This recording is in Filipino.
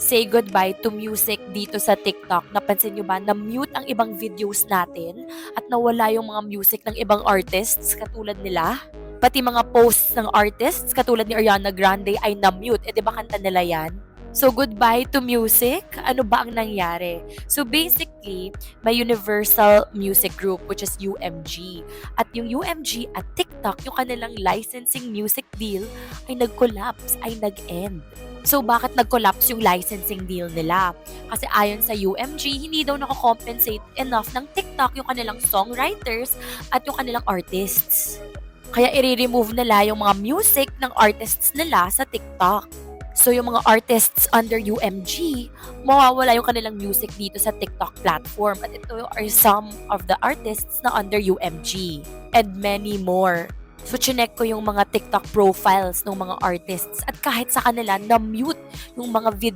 say goodbye to music dito sa TikTok. Napansin nyo ba, na-mute ang ibang videos natin at nawala yung mga music ng ibang artists katulad nila? Pati mga posts ng artists katulad ni Ariana Grande ay na-mute. Eh, di ba kanta nila yan? So, goodbye to music? Ano ba ang nangyari? So, basically, may Universal Music Group which is UMG. At yung UMG at TikTok, yung kanilang licensing music deal ay nag-collapse, ay nag-end. So, bakit nag-collapse yung licensing deal nila? Kasi ayon sa UMG, hindi daw nako-compensate enough ng TikTok yung kanilang songwriters at yung kanilang artists. Kaya i-remove nila yung mga music ng artists nila sa TikTok. So, yung mga artists under UMG, mawawala yung kanilang music dito sa TikTok platform. At ito are some of the artists na under UMG. And many more. So, chinek ko yung mga TikTok profiles ng mga artists. At kahit sa kanila, na-mute yung mga video